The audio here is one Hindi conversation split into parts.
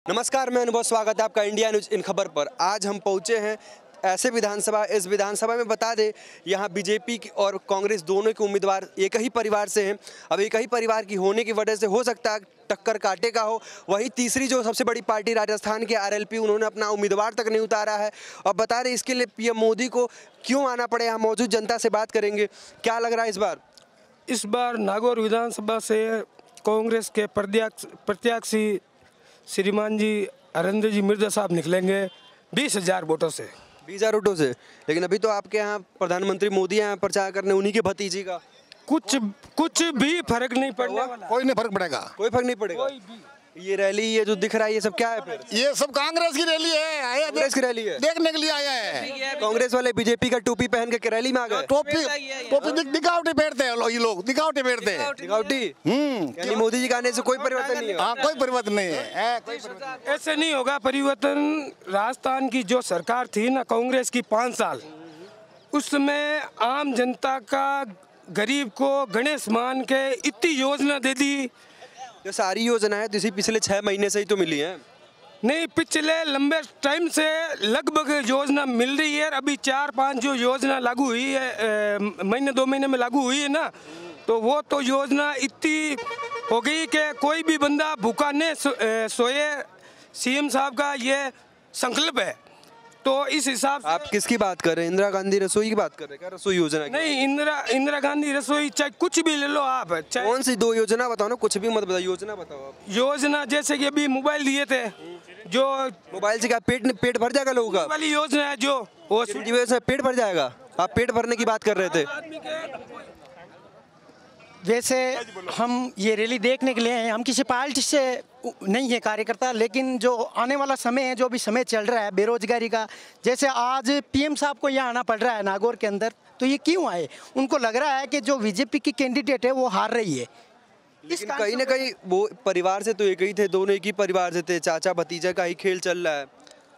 नमस्कार, मैं अनुभव, स्वागत है आपका इंडिया न्यूज इन खबर पर। आज हम पहुंचे हैं ऐसे विधानसभा, इस विधानसभा में बता दें यहाँ बीजेपी और कांग्रेस दोनों के उम्मीदवार एक ही परिवार से हैं। अब एक ही परिवार की होने की वजह से हो सकता है टक्कर कांटे का हो। वही तीसरी जो सबसे बड़ी पार्टी राजस्थान के आरएलपी, उन्होंने अपना उम्मीदवार तक नहीं उतारा है। अब बता रहे इसके लिए पीएम मोदी को क्यों आना पड़े। यहाँ मौजूद जनता से बात करेंगे, क्या लग रहा है इस बार नागौर विधानसभा से कांग्रेस के प्रत्याशी श्रीमान जी हरेंद्र जी मिर्जा साहब निकलेंगे 20,000 वोटों से। 20,000 वोटों से। लेकिन अभी तो आपके यहाँ प्रधानमंत्री मोदी यहाँ प्रचार करने, उन्हीं के भतीजी का कुछ भी फर्क नहीं पड़ने वाला। कोई नहीं फर्क पड़ेगा, कोई फर्क नहीं पड़ेगा। ये रैली, ये जो दिख रहा है, ये सब क्या है फिर? ये सब कांग्रेस की रैली है। कांग्रेस की रैली है, देखने के लिए आया है। कांग्रेस वाले बीजेपी का टोपी पहन के रैली में आ गए। टोपी दिखावटी पहनते हैं ये लोग, दिखावटी पहनते हैं। दिखावटी। यानी मोदी जी का आने से कोई परिवर्तन नहीं है। हाँ, कोई परिवर्तन नहीं है। ऐसे नहीं होगा परिवर्तन। राजस्थान की जो सरकार थी ना कांग्रेस की 5 साल, उसमें आम जनता का, गरीब को गणेश मान के इतनी योजना दे दी। जो सारी योजना है तो इसी पिछले 6 महीने से ही तो मिली है। नहीं, पिछले लंबे टाइम से लगभग योजना मिल रही है। अभी 4-5 जो योजना लागू हुई है, महीने 2 महीने में लागू हुई है ना, तो वो तो योजना इतनी हो गई कि कोई भी बंदा भूखा नहीं सोए। सीएम साहब का ये संकल्प है। तो इस हिसाब से आप किसकी बात कर रहे हैं? इंदिरा गांधी रसोई की बात कर रहे हैं क्या? रसोई योजना की? नहीं, इंदिरा गांधी रसोई, चाहे कुछ भी ले लो आप। कौन सी 2 योजना बताओ ना, कुछ भी मत बताओ, योजना बताओ आप। योजना जैसे कि अभी मोबाइल दिए थे, जो मोबाइल से क्या पेट भर जाएगा लोगों का? वाली योजना है जो वो पेट भर जाएगा। आप पेट भरने की बात कर रहे थे। वैसे हम ये रैली देखने के लिए हैं, हम किसी पार्टी से नहीं है कार्यकर्ता, लेकिन जो आने वाला समय है, जो भी समय चल रहा है बेरोजगारी का, जैसे आज पीएम साहब को यहाँ आना पड़ रहा है नागौर के अंदर, तो ये क्यों आए? उनको लग रहा है कि जो बीजेपी की कैंडिडेट है वो हार रही है। लेकिन कहीं ना कहीं वो परिवार से तो एक ही थे, दोनों एक ही परिवार से थे, चाचा भतीजा का ही खेल चल रहा है।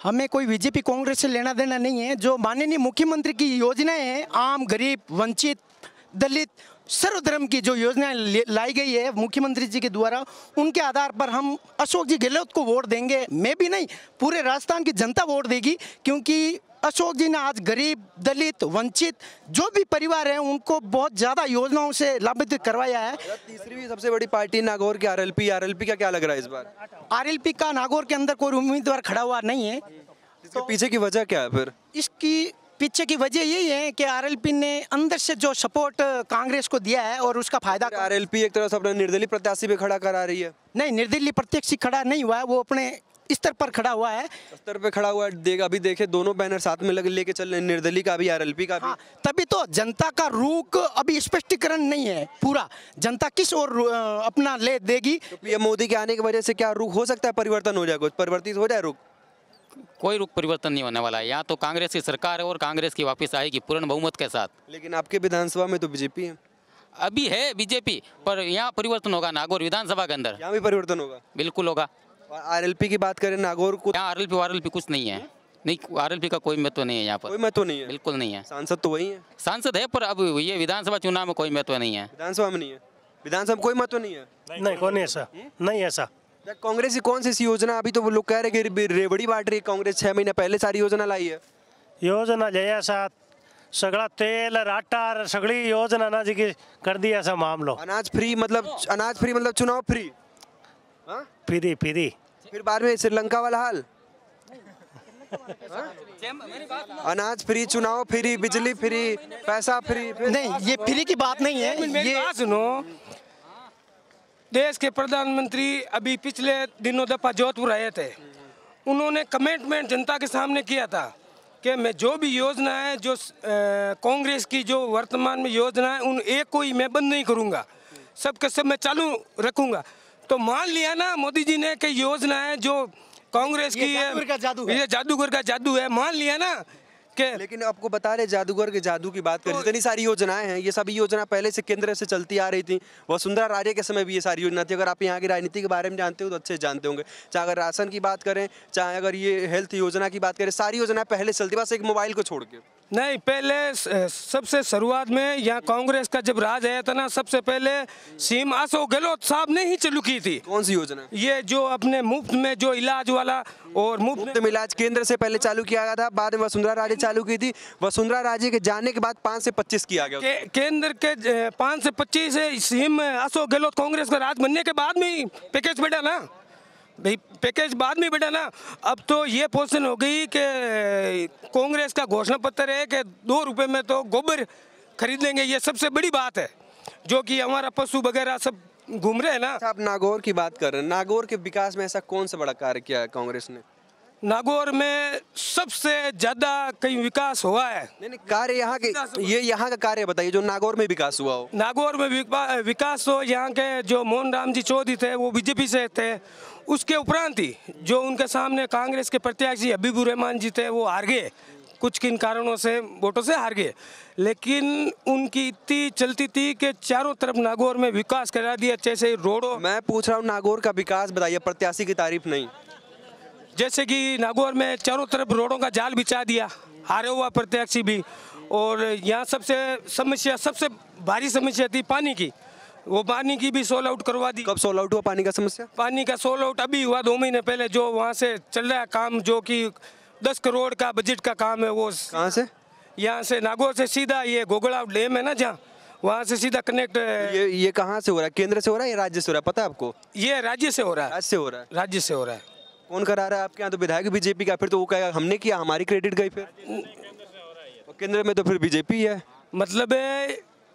हमें कोई बीजेपी कांग्रेस से लेना देना नहीं है। जो माननीय मुख्यमंत्री की योजनाएं हैं, आम, गरीब, वंचित, दलित, सर्वधर्म की जो योजनाएं लाई गई है मुख्यमंत्री जी के द्वारा, उनके आधार पर हम अशोक जी गहलोत को वोट देंगे। मैं भी नहीं, पूरे राजस्थान की जनता वोट देगी, क्योंकि अशोक जी ने आज गरीब, दलित, वंचित जो भी परिवार हैं उनको बहुत ज़्यादा योजनाओं से लाभान्वित करवाया है। तीसरी सबसे बड़ी पार्टी नागौर की आरएलपी का क्या लग रहा है इस बार? आरएलपी का नागौर के अंदर कोई उम्मीदवार खड़ा हुआ नहीं है। इसके पीछे की वजह क्या है फिर? इसकी पीछे की वजह यही है कि आरएलपी ने अंदर से जो सपोर्ट कांग्रेस को दिया है और उसका फायदा आरएलपी एक तरह से अपना निर्दलीय प्रत्याशी पे खड़ा करा रही है। नहीं, निर्दलीय प्रत्याशी खड़ा नहीं हुआ है, वो अपने स्तर पर खड़ा हुआ है। स्तर पे खड़ा हुआ है। अभी देखे दोनों बैनर साथ में लेके चल रहे हैं, निर्दलीय का भी आरएलपी का भी। हाँ, तभी तो जनता का रुख अभी स्पष्टीकरण नहीं है पूरा, जनता किस ओर अपना ले देगी। तो पीएम मोदी के आने की वजह से क्या रुख हो सकता है, परिवर्तन हो जाए, कुछ परिवर्तित हो जाए रुख? कोई रुख परिवर्तन नहीं होने वाला है। यहाँ तो कांग्रेस की सरकार है और कांग्रेस की वापस आएगी पूर्ण बहुमत के साथ। लेकिन आपके विधानसभा में तो बीजेपी है। अभी है बीजेपी, पर यहाँ परिवर्तन होगा नागौर विधानसभा के अंदर। यहाँ भी परिवर्तन होगा? बिल्कुल होगा। आरएलपी की बात करें नागौर को, यहाँ आरएलपी कुछ नहीं है। नहीं, आरएलपी का कोई महत्व नहीं है यहाँ पर। कोई महत्व नहीं है? बिल्कुल नहीं है। सांसद तो वही है। सांसद है, पर अब ये विधानसभा चुनाव में कोई महत्व नहीं है। विधानसभा में नहीं है? विधानसभा में कोई महत्व नहीं है? नहीं, कोई नहीं ऐसा, नहीं ऐसा। कांग्रेस की कौन सी योजना? अभी तो वो लोग कह रहे हैं कि रेवड़ी बांट रही है कांग्रेस, 6 महीने पहले सारी योजना लाई है। योजना जैसा सगळा तेल और आटा सगड़ी योजना ना जी की कर दी ऐसा मामलो। अनाज फ्री मतलब चुनाव फ्री। हाँ, फ्री। फिर बाद में श्रीलंका वाला हाल। अनाज फ्री, चुनाव फ्री, बिजली फ्री, पैसा फ्री। नहीं, ये फ्री की बात नहीं है। ये सुनो, देश के प्रधानमंत्री अभी पिछले दिनों दफा जोधपुर आए थे। उन्होंने कमिटमेंट जनता के सामने किया था कि मैं जो भी योजना है, जो कांग्रेस की जो वर्तमान में योजना है, उन एक कोई मैं बंद नहीं करूंगा, सबके सब मैं चालू रखूंगा। तो मान लिया ना मोदी जी ने कि योजना है जो कांग्रेस की है, ये जादूगर का जादू है, मान लिया ना कि। लेकिन आपको बता रहे जादूगर के जादू की बात करें, जितनी सारी योजनाएं हैं, ये सभी योजना पहले से केंद्र से चलती आ रही थी। वसुंधरा राजे के समय भी ये सारी योजना थी। अगर आप यहाँ की राजनीति के बारे में जानते हो तो अच्छे जानते होंगे। चाहे अगर राशन की बात करें, चाहे अगर ये हेल्थ योजना की बात करें, सारी योजनाएं पहले चलती, बस एक मोबाइल को छोड़ के। नहीं, पहले सबसे शुरुआत में यहाँ कांग्रेस का जब राज आया था ना, सबसे पहले सीएम अशोक गहलोत साहब ने ही चालू की थी। कौन सी योजना? ये जो अपने मुफ्त में जो इलाज वाला और मुफ्त मुफ्त इलाज केंद्र से पहले चालू किया गया था, बाद में वसुंधरा राजे चालू की थी। वसुंधरा राजे के जाने के बाद 5 से 25 किया गया। केंद्र के 5 से 25 सीएम अशोक गहलोत कांग्रेस का राज बनने के बाद में ही पैकेज बढ़ा ना भाई, पैकेज बाद में बढ़ा ना। अब तो ये पोजीशन हो गई कि कांग्रेस का घोषणा पत्र है कि 2 रुपए में तो गोबर खरीद लेंगे। ये सबसे बड़ी बात है, जो कि हमारा पशु वगैरह सब घूम रहे हैं ना। आप नागौर की बात कर रहे हैं, नागौर के विकास में ऐसा कौन सा बड़ा कार्य किया है कांग्रेस ने? नागौर में सबसे ज्यादा कहीं विकास हुआ है। नहीं कार्य यहाँ के, ये यहाँ का कार्य बताइए जो नागौर में विकास हुआ हो। नागौर में विकास हो, यहाँ के जो मोहन राम जी चौधरी थे वो बीजेपी से थे, उसके उपरांत ही जो उनके सामने कांग्रेस के प्रत्याशी हबीबुर रहमान जी थे वो हार गए, कुछ किन कारणों से वोटों से हार गए। लेकिन उनकी इतनी चलती थी कि चारों तरफ नागौर में विकास करा दिया, जैसे रोडों। मैं पूछ रहा हूँ नागौर का विकास बताइए, प्रत्याशी की तारीफ नहीं। जैसे कि नागौर में चारों तरफ रोडों का जाल बिछा दिया, हारे हुआ प्रत्याशी भी। और यहाँ सबसे भारी समस्या थी पानी की, वो पानी की भी सोल आउट करवा दी। कब सोल आउट हुआ पानी का समस्या? पानी का सोल आउट अभी हुआ 2 महीने पहले। जो वहाँ से चल रहा है काम, जो कि 10 करोड़ का बजट का काम है, वो कहाँ से? यहाँ से नागौर से सीधा ये गोगड़ा डैम है ना जहाँ, वहाँ से सीधा कनेक्ट। ये कहाँ से हो रहा है? केंद्र से हो रहा है या राज्य से हो रहा है, पता है आपको? ये राज्य से हो रहा है। राज्य से हो रहा है? राज्य से हो रहा है। कौन करा रहा है आपके यहाँ? तो विधायक बीजेपी का, फिर तो वो कहेगा हमने किया, हमारी क्रेडिट गई। फिर केंद्र में तो फिर बीजेपी है। मतलब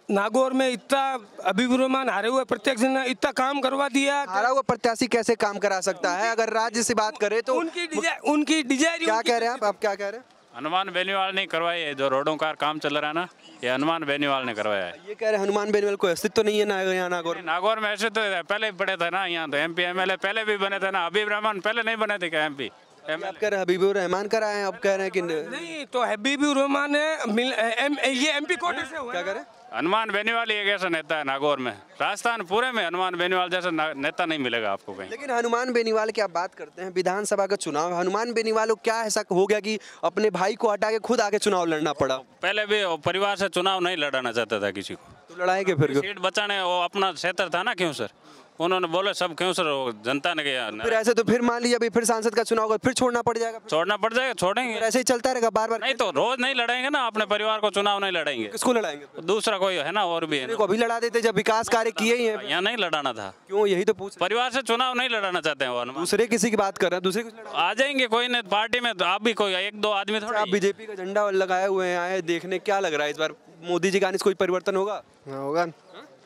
नागौर में इतना हबीबुर रहमान हारे हुए प्रत्याशी ने इतना काम करवा दिया। हारा हुआ प्रत्याशी कैसे काम करा सकता है? अगर राज्य से बात करें तो उनकी डिजायर। क्या कह रहे हैं आप क्या कह रहे हैं? हनुमान बेनीवाल ने करवाई है, जो रोडों का काम चल रहा है ना, ये हनुमान बेनीवाल ने करवाया है। ये कह रहे हैं हनुमान बेनीवाल को अस्तित्व नहीं है ना यहाँ नागौर? नागौर में ऐसे तो पहले भी पड़े थे ना, यहाँ तो MP MLA पहले भी बने थे ना। हबीब रहमान पहले नहीं बने थे क्या MP? आप कह रहे हैं हबीबुर रहमान कराए हैं, आप कह रहे हैं कि नहीं, तो हबीबुर रहमान ये MP कोटे से हुआ। क्या कह रहे हैं? हनुमान बेनीवाल एक ऐसा नेता है नागौर में, राजस्थान पूरे में हनुमान बेनीवाल जैसा नेता नहीं मिलेगा आपको कहीं। लेकिन हनुमान बेनीवाल की आप बात करते हैं, विधानसभा का चुनाव, हनुमान बेनीवाल को क्या ऐसा हो गया कि अपने भाई को हटा के खुद आके चुनाव लड़ना पड़ा? पहले भी परिवार से चुनाव नहीं लड़ाना चाहता था किसी को, तो लड़ाएंगे फिर? सीट बचाने वो अपना क्षेत्र था ना, क्यों सर? उन्होंने बोले सब क्यों सर, जनता ने किया। फिर ऐसे तो फिर मान लीजिए अभी फिर सांसद का चुनाव होगा, फिर छोड़ना पड़ जाएगा? छोड़ना पड़ जाएगा, छोड़ेंगे। ऐसे ही चलता रहेगा बार बार? नहीं तो रोज नहीं लड़ेंगे ना, अपने परिवार को चुनाव नहीं लड़ेंगे। किसको लड़ाएंगे? दूसरा कोई है ना, और भी है ना। अभी लड़ा देते जब विकास कार्य किए ही हैं। यहाँ नहीं लड़ाना था। क्यों? यही तो पूछ। परिवार से चुनाव नहीं लड़ाना चाहते हैं वो। दूसरे किसी की बात कर रहे हैं, दूसरे आ जाएंगे कोई नहीं पार्टी में, तो आप भी कोई 1-2 आदमी थोड़ा। आप बीजेपी का झंडा लगाए हुए हैं, आए देखने, क्या लग रहा है इस बार मोदी जी का आने से कोई परिवर्तन होगा? होगा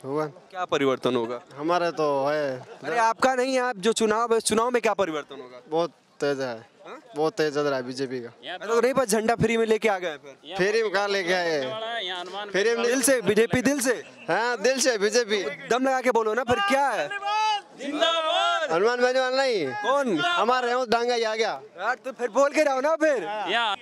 होगा। क्या परिवर्तन होगा? हमारे तो है। अरे आपका नहीं, आप जो चुनाव में क्या परिवर्तन होगा? बहुत तेज है, बहुत तेज चल रहा है बीजेपी का। तो नहीं, बस झंडा फ्री में लेके आ गए फिर? फ्री में कहाँ लेके आए? फ्री में दिल से बीजेपी, दिल से? हाँ दिल से बीजेपी। दम लगा के बोलो ना, फिर क्या है? हनुमान बेनीवाल नहीं, कौन? हमारे डांगा ही आ गया यार, तो फिर बोल के रहो ना फिर। यहाँ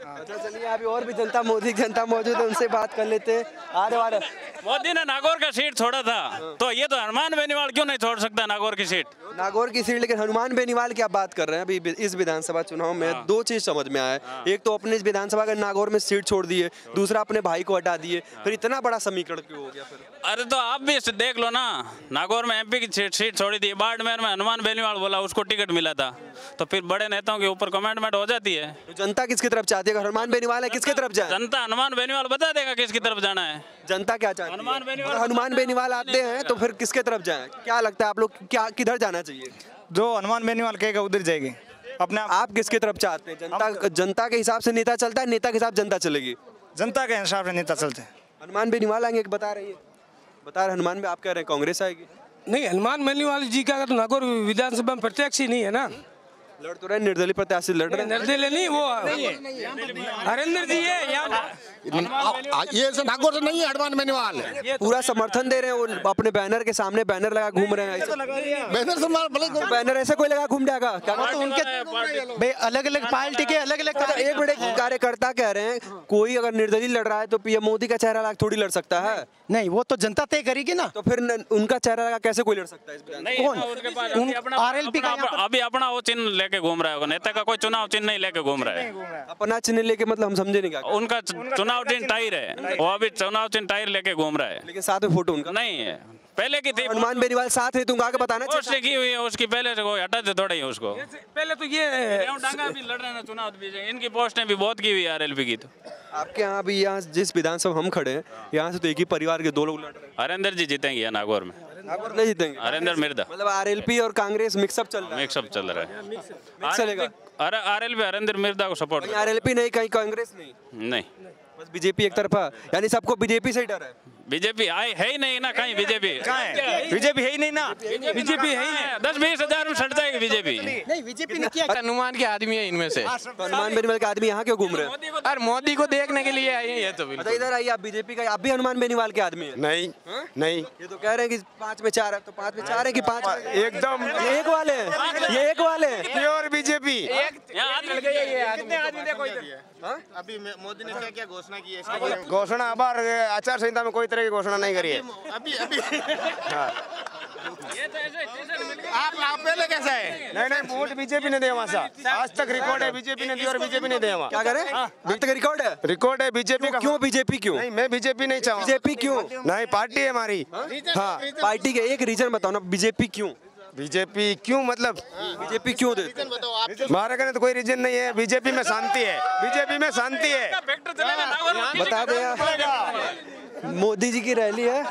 अच्छा चलिए, अभी और भी मोदी जनता मौजूद है, उनसे बात कर लेते हैं। आ रहे मोदी ने नागौर का सीट छोड़ा था, तो ये तो हनुमान बेनीवाल क्यों नहीं छोड़ सकता नागौर की सीट? नागौर की सीट, लेकिन हनुमान बेनीवाल की आप बात कर रहे हैं। अभी इस विधानसभा चुनाव में 2 चीज समझ में आया है। एक तो अपने इस विधानसभा का नागौर में सीट छोड़ दी है, दूसरा अपने भाई को हटा दिए, फिर इतना बड़ा समीकरण क्यों हो गया फिर? अरे तो आप भी देख लो ना, नागौर में MP की सीट छोड़ी थी, बाड़मेर में हनुमान बेनीवाल बोला उसको टिकट मिला था, तो फिर बड़े नेताओं के ऊपर कमेंटमेंट हो जाती है। तो जनता किसकी तरफ चाहती है? अगर हनुमान बेनीवाल है, किसकी तरफ जाए? जनता हनुमान बेनीवाल बता देगा किसकी तरफ जाना है। जनता क्या चाहती है? अगर हनुमान बेनीवाल आते हैं तो फिर किसके तरफ जाए? क्या लगता है आप लोग, क्या किधर जाना चाहिए? जो हनुमान बेनीवाल कहेगा उधर जाएगी। अपने आप किसके तरफ चाहते हैं? जनता के हिसाब से नेता चलता है, नेता के हिसाब जनता चलेगी? जनता के हिसाब से नेता चलते हैं। हनुमान बेनीवाल आएंगे, बता रही है, बता रहे हनुमान में, आप कह रहे हैं कांग्रेस आएगी? नहीं, हनुमान बेनीवाल जी का तो नागौर विधानसभा में प्रत्याशी नहीं है ना। लड़ तो रहे, निर्दलीय प्रत्याशी लड़ रहे हैं। निर्दलीय नहीं, वो हरेंद्र जी है यहाँ। ये नागौर से नहीं है हनुमान बेनीवाल। पूरा समर्थन दे रहे हैं, वो अपने बैनर के सामने बैनर लगा घूम रहे हैं। बैनर ऐसे कोई लगा घूम जाएगा? तो उनके अलग अलग पार्टी के अलग अलग एक बड़े कार्यकर्ता कह रहे हैं कोई अगर निर्दलीय लड़ रहा है तो PM मोदी का चेहरा लाग थोड़ी लड़ सकता है। नहीं, वो तो जनता तय करेगी ना। तो फिर उनका चेहरा लगा कैसे कोई लड़ सकता है इस विधानसभा? नहीं कौन? ना, उनके पास उन- अभी अपना RLP का यहाँ पर- अभी अपना वो चिन्ह लेके घूम रहा है, नेता का कोई चुनाव चिन्ह नहीं लेके घूम रहा है। अपना चिन्ह लेके मतलब हम समझे नहीं क्या? उनका चुनाव चिन्ह टायर है, वो अभी चुनाव चिन्ह टायर लेके घूम रहा है। लेकिन साथ में फोटो उनका नहीं है, पहले की थी, हनुमान बेनीवाल साथ है, तुम आगे बताना चाहिए। पोस्ट की हुई है उसकी, पहले से कोई हटा दे थोड़ा ही उसको। पहले तो ये डांगा भी लड़ रहे हैं ना चुनाव बीजेपी, इनकी पोस्टें भी बहुत की हुई है आरएलपी की। तो आपके यहाँ अभी यहाँ जिस विधानसभा हम खड़े हैं यहाँ से तो एक ही परिवार के 2 लोग लड़ रहे हैं। हरेंद्र जी जीतेंगे यहाँ नागौर में, नागौर नहीं जीतेंगे? हरेंद्र मिर्दा मतलब आरएलपी और कांग्रेस मिक्सअप चल रहा है। मिक्सअप चल रहा है। मिक्स चलेगा। आरएलपी हरेंद्र मिर्दा को सपोर्ट कहीं आरएलपी नहीं, कहीं कांग्रेस नहीं, नहीं, बस बीजेपी एक तरफा, यानी सबको बीजेपी से ही डर है। बीजेपी आए है ही नहीं ना कहीं, बीजेपी बीजेपी है ही नहीं ना। बीजेपी है ही नहीं, 10-20 हजार में सट जाएगी बीजेपी। नहीं, बीजेपी ने किया। हनुमान के आदमी है इनमें से। तो हनुमान बेनीवाल के आदमी यहाँ क्यों घूम रहे हैं? और मोदी को देखने के लिए आए हैं तो अच्छा, बिल्कुल। इधर आइए, आप बीजेपी का, आप भी हनुमान बेनीवाल के आदमी हैं? नहीं नहीं, ये तो कह रहे हैं कि 5 में 4 है, तो 5 में 4 है कि 5 में? एकदम ये एक वाले हैं, ये एक वाले हैं। Pure BJP. अभी मोदी ने क्या क्या घोषणा की है इसके बारे में? घोषणा अब आचार संहिता में कोई तरह की घोषणा नहीं करी है। अभी आप पहले कैसा है? नहीं, वोट बीजेपी ने दिया वहाँ से, आज तक रिकॉर्ड है बीजेपी ने दिया और बीजेपी ने दिया वहाँ। क्या करें? अभी तक रिकॉर्ड है? रिकॉर्ड है बीजेपी का। क्यों बीजेपी क्यों? नहीं, मैं बीजेपी नहीं चाहूँ। बीजेपी क्यों? नहीं, पार्टी है हमारी। हाँ, पार्टी के एक रीजन बताओ ना, बीजेपी क्यों? बीजेपी क्यों मतलब बीजेपी क्यों देते? बताओ आप। हमारे कहने तो कोई रीजन नहीं है। बीजेपी में शांति है, बीजेपी में शांति है। बता दे यार, मोदी जी की रैली है,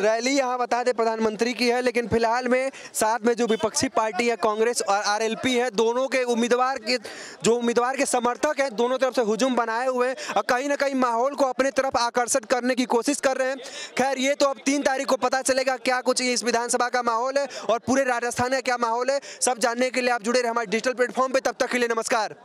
रैली यहाँ बता दे प्रधानमंत्री की है, लेकिन फिलहाल में साथ में जो विपक्षी पार्टी है कांग्रेस और आरएलपी है, दोनों के उम्मीदवार के समर्थक हैं, दोनों तरफ से हुजूम बनाए हुए हैं और कहीं ना कहीं माहौल को अपने तरफ आकर्षित करने की कोशिश कर रहे हैं। खैर, ये तो अब 3 तारीख को पता चलेगा क्या कुछ इस विधानसभा का माहौल है और पूरे राजस्थान का क्या माहौल है। सब जानने के लिए आप जुड़े रहे हमारे डिजिटल प्लेटफॉर्म पे। तब तक के लिए नमस्कार।